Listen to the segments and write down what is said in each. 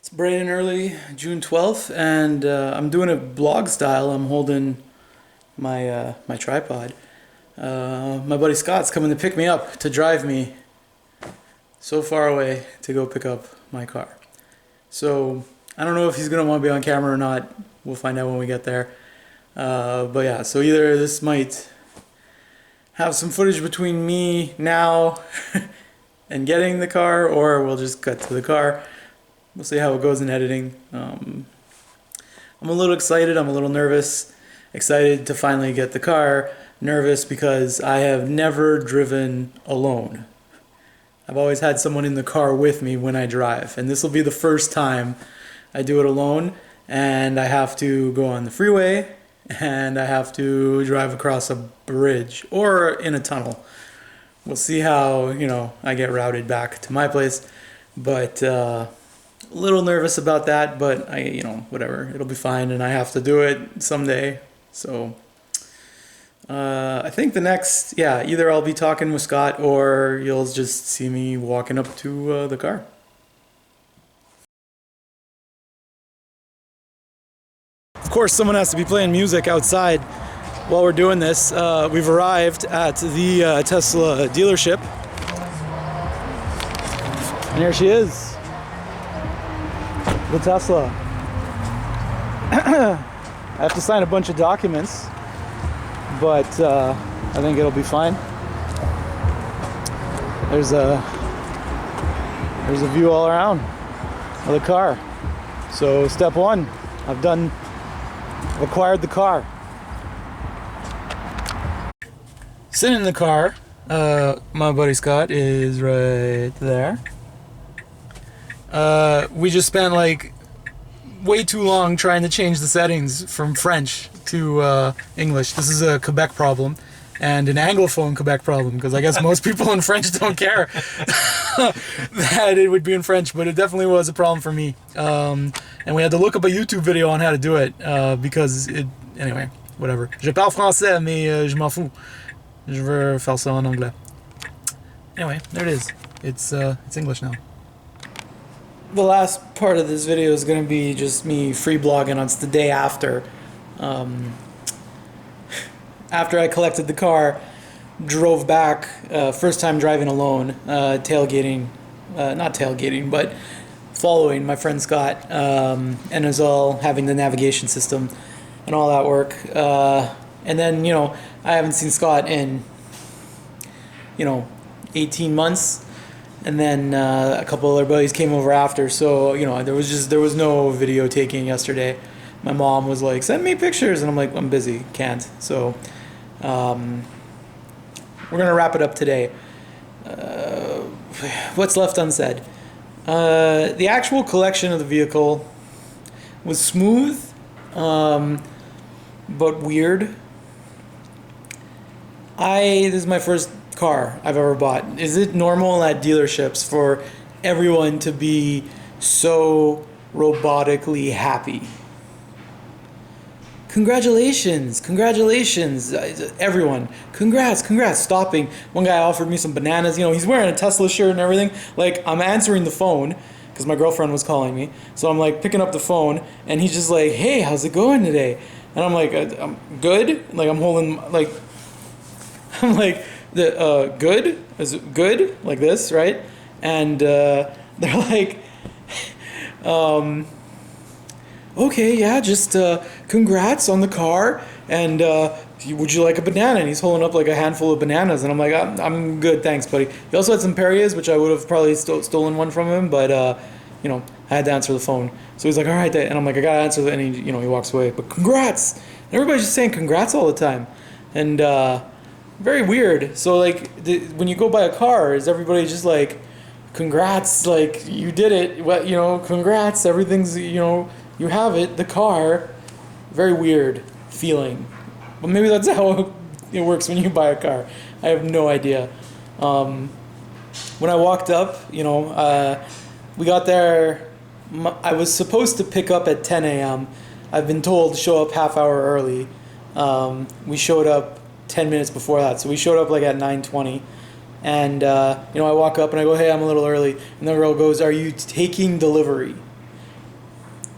It's bright and early, June 12th, and I'm doing it vlog style. I'm holding my tripod. My buddy Scott's coming to pick me up to drive me so far away to go pick up my car. So I don't know if he's gonna want to be on camera or not. We'll find out when we get there. But yeah, so either this might have some footage between me now and getting the car, or we'll just cut to the car. We'll see how it goes in editing. I'm a little excited, I'm a little nervous. Excited to finally get the car. Nervous because I have never driven alone. I've always had someone in the car with me when I drive, and this will be the first time I do it alone, and I have to go on the freeway, and I have to drive across a bridge or in a tunnel. We'll see how, I get routed back to my place, but a little nervous about that, but whatever, it'll be fine, and I have to do it someday. So I think the next, either I'll be talking with Scott or you'll just see me walking up to the car. Of course, someone has to be playing music outside while we're doing this. We've arrived at the Tesla dealership, and here she is. The Tesla. I have to sign a bunch of documents, but I think it'll be fine. There's a view all around of the car. So step one, I've acquired the car. Sitting in the car, my buddy Scott is right there. We just spent way too long trying to change the settings from French to English. This is a Quebec problem, and an Anglophone Quebec problem, because I guess most people in French don't care that it would be in French, but it definitely was a problem for me. And we had to look up a YouTube video on how to do it, because anyway, whatever. Je parle français, mais je m'en fous. Je veux faire ça en anglais. Anyway, there it is. It's English now. The last part of this video is going to be just me free blogging. It's the day after. After I collected the car, drove back, first time driving alone, tailgating, not tailgating, but following my friend Scott, and as well having the navigation system and all that work. And then, I haven't seen Scott in, 18 months. And then a couple other buddies came over after, so there was no video taking yesterday. My mom was like, "Send me pictures," and I'm like, "I'm busy, can't." So we're gonna wrap it up today. What's left unsaid? The actual collection of the vehicle was smooth, but weird. This is my first car I've ever bought. Is it normal at dealerships for everyone to be so robotically happy? Congratulations, everyone. Congrats, stopping. One guy offered me some bananas. He's wearing a Tesla shirt and everything. I'm answering the phone because my girlfriend was calling me. So I'm picking up the phone, and he's just like, "Hey, how's it going today?" And I'm like, "I'm good." I'm holding, I'm like, good? Is it good? Like this, right? And they're like, okay, yeah, just congrats on the car, and would you like a banana? And he's holding up a handful of bananas, and I'm like, I'm good, thanks, buddy. He also had some Perriers, which I would have probably stolen one from him, but I had to answer the phone. So he's like, all right, and I'm like, I gotta answer, and he walks away. But congrats! And everybody's just saying congrats all the time, and very weird. So when you go buy a car, is everybody just like, congrats, you did it, well, congrats, everything's, you have it, the car. Very weird feeling. But maybe that's how it works when you buy a car. I have no idea. When I walked up, we got there, I was supposed to pick up at 10 a.m. I've been told to show up half hour early. We showed up 10 minutes before that, so we showed up at 9:20, and I walk up and I go, "Hey, I'm a little early," and the girl goes, "Are you taking delivery?"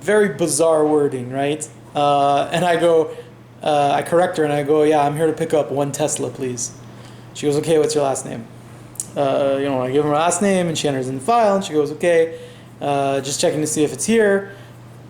very bizarre wording, right? And I go, I correct her and I go, yeah, I'm here to pick up 1 Tesla, please. She goes, okay, what's your last name? I give her my last name and she enters in the file and she goes, okay, just checking to see if it's here.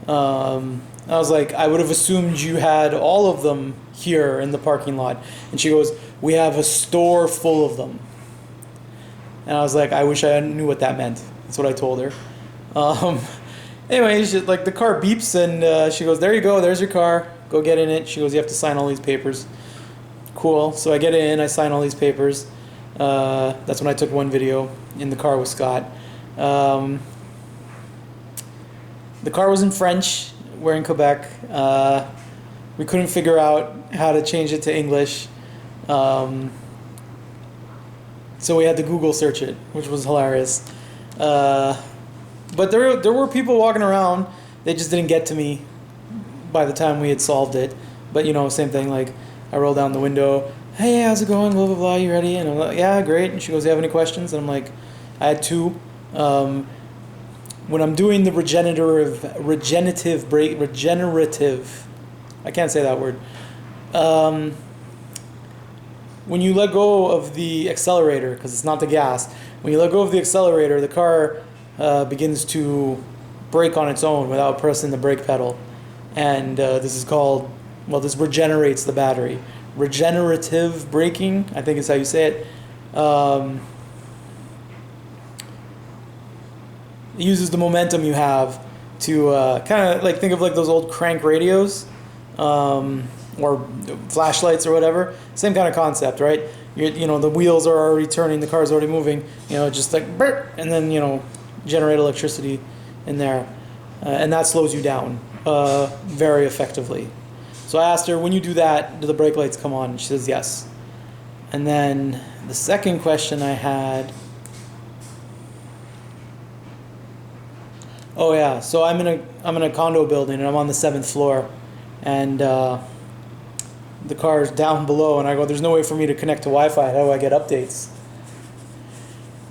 I was like, I would have assumed you had all of them here in the parking lot. And she goes, we have a store full of them. And I was like, I wish I knew what that meant. That's what I told her. Anyway, the car beeps and she goes, there you go, there's your car. Go get in it. She goes, you have to sign all these papers. Cool. So I get in, I sign all these papers. That's when I took one video in the car with Scott. The car was in French. We're in Quebec. We couldn't figure out how to change it to English. So we had to Google search it, which was hilarious. But there were people walking around. They just didn't get to me by the time we had solved it. But, same thing. Like, I roll down the window. Hey, how's it going? Blah, blah, blah. You ready? And I'm like, yeah, great. And she goes, do you have any questions? And I'm like, I had 2. When I'm doing the regenerative, I can't say that word. When you let go of the accelerator, because it's not the gas, when you let go of the accelerator, the car begins to brake on its own without pressing the brake pedal. And this is called, this regenerates the battery. Regenerative braking, I think is how you say it. It uses the momentum you have to kind of think of those old crank radios or flashlights or whatever. Same kind of concept, right? The wheels are already turning, the car's already moving, just burp, and then, generate electricity in there. And that slows you down very effectively. So I asked her, when you do that, do the brake lights come on? And she says yes. And then the second question I had, oh yeah, so I'm in a condo building and I'm on the 7th floor, and the car's down below, and I go, there's no way for me to connect to Wi-Fi. How do I get updates?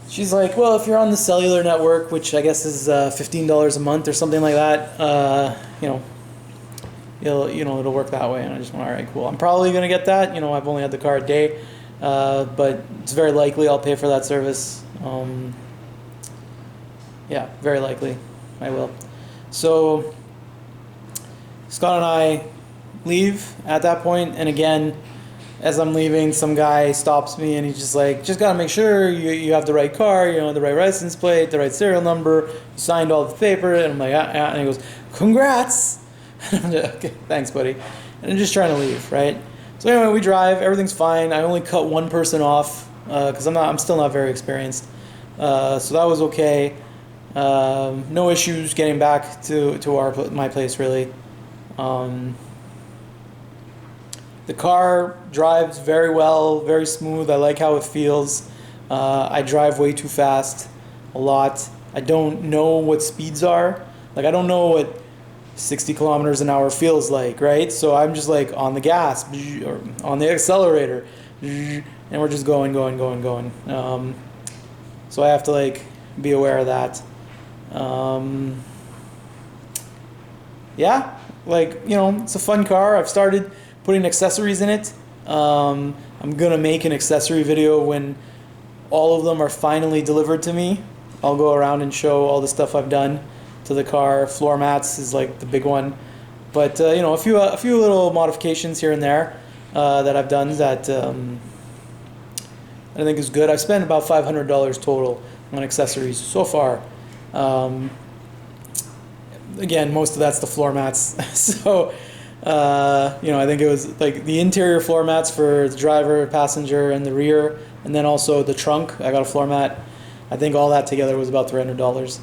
She's like, well, if you're on the cellular network, which I guess is $15 a month or something like that, it'll work that way. And I just went, all right, cool. I'm probably gonna get that. I've only had the car a day, but it's very likely I'll pay for that service. Yeah, very likely I will. So Scott and I leave at that point, and again, as I'm leaving, some guy stops me and he's just like, just gotta make sure you have the right car, the right license plate, the right serial number, you signed all the paper. And I'm like, yeah. And he goes, congrats. And I'm like, okay, thanks, buddy. And I'm just trying to leave, right? So anyway, we drive, everything's fine. I only cut one person off because I'm still not very experienced. So that was okay. No issues getting back to my place, really. The car drives very well, very smooth. I like how it feels. I drive way too fast, a lot. I don't know what speeds are. I don't know what 60 kilometers an hour feels like, right? So I'm just on the gas, or on the accelerator, and we're just going. So I have to be aware of that. Yeah, it's a fun car. I've started putting accessories in it. I'm gonna make an accessory video when all of them are finally delivered to me. I'll go around and show all the stuff I've done to the car. Floor mats is the big one, but a few little modifications here and there that I've done that I think is good. I've spent about $500 total on accessories so far. Again, most of that's the floor mats. So I think it was the interior floor mats for the driver, passenger, and the rear, and then also the trunk. I got a floor mat. I think all that together was about $300.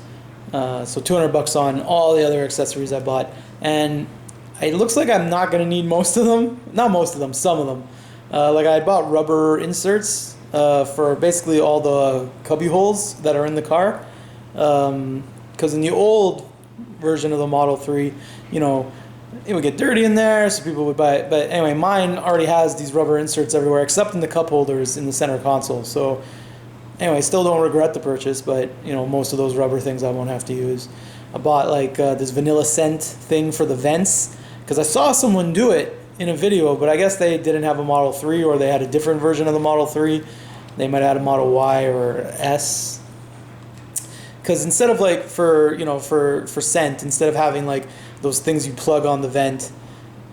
So $200 on all the other accessories I bought, and it looks like I'm not gonna need most of them. Not most of them, some of them. I bought rubber inserts for basically all the cubby holes that are in the car, because in the old version of the Model 3, it would get dirty in there, so people would buy it. But anyway, mine already has these rubber inserts everywhere, except in the cup holders in the center console. So anyway, still don't regret the purchase, but most of those rubber things I won't have to use. I bought like this vanilla scent thing for the vents because I saw someone do it in a video, but I guess they didn't have a Model 3 or they had a different version of the Model 3. They might have had a Model Y or S. Because instead of like for scent, instead of having like those things you plug on the vent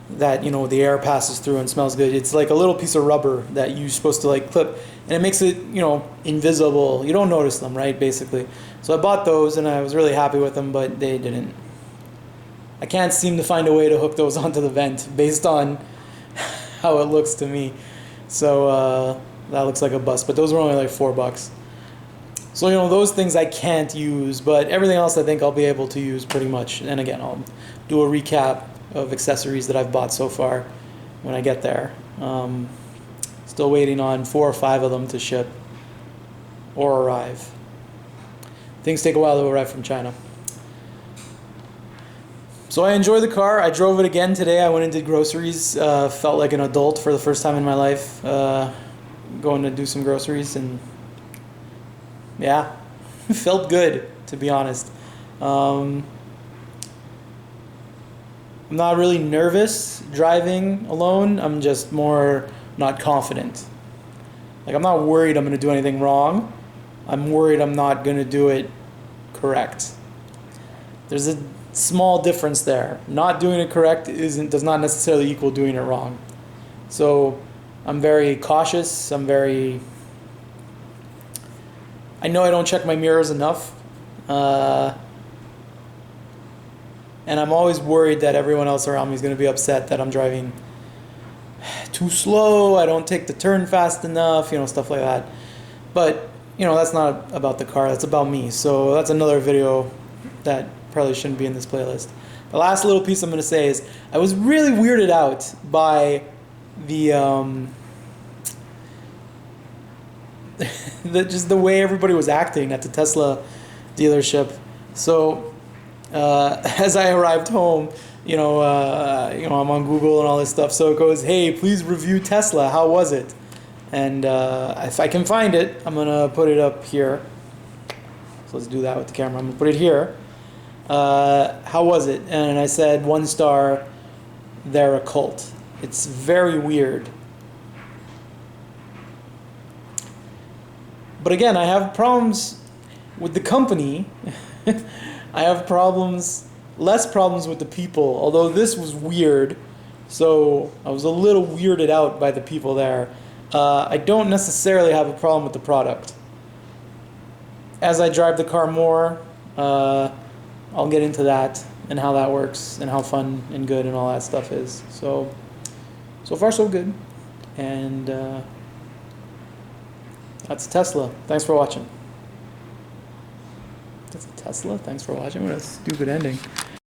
that the air passes through and smells good, it's like a little piece of rubber that you're supposed to like clip, and it makes it invisible. You don't notice them, right? Basically. So I bought those and I was really happy with them, but they didn't. I can't seem to find a way to hook those onto the vent based on how it looks to me. So that looks like a bust. But those were only like $4. So those things I can't use, but everything else I think I'll be able to use pretty much. And again, I'll do a recap of accessories that I've bought so far when I get there. Still waiting on 4 or 5 of them to ship or arrive. Things take a while to arrive from China. So I enjoy the car. I drove it again today. I went and did groceries. Felt like an adult for the first time in my life. Going to do some groceries, and yeah, felt good, to be honest. I'm not really nervous driving alone. I'm just more not confident. Like, I'm not worried I'm going to do anything wrong. I'm worried I'm not going to do it correct. There's a small difference there. Not doing it correct does not necessarily equal doing it wrong. So I'm very cautious. I know I don't check my mirrors enough. And I'm always worried that everyone else around me is going to be upset that I'm driving too slow, I don't take the turn fast enough, stuff like that. But, that's not about the car, that's about me. So that's another video that probably shouldn't be in this playlist. The last little piece I'm going to say is I was really weirded out by the just the way everybody was acting at the Tesla dealership. So as I arrived home, I'm on Google and all this stuff. So it goes, hey, please review Tesla. How was it? And if I can find it, I'm gonna put it up here. So let's do that with the camera. I'm gonna put it here. How was it? And I said 1 star. They're a cult. It's very weird. But again, I have problems with the company. I have less problems with the people, although this was weird. So I was a little weirded out by the people there. I don't necessarily have a problem with the product. As I drive the car more, I'll get into that and how that works and how fun and good and all that stuff is. So far so good. And that's Tesla. Thanks for watching. That's a Tesla? Thanks for watching. What a stupid ending.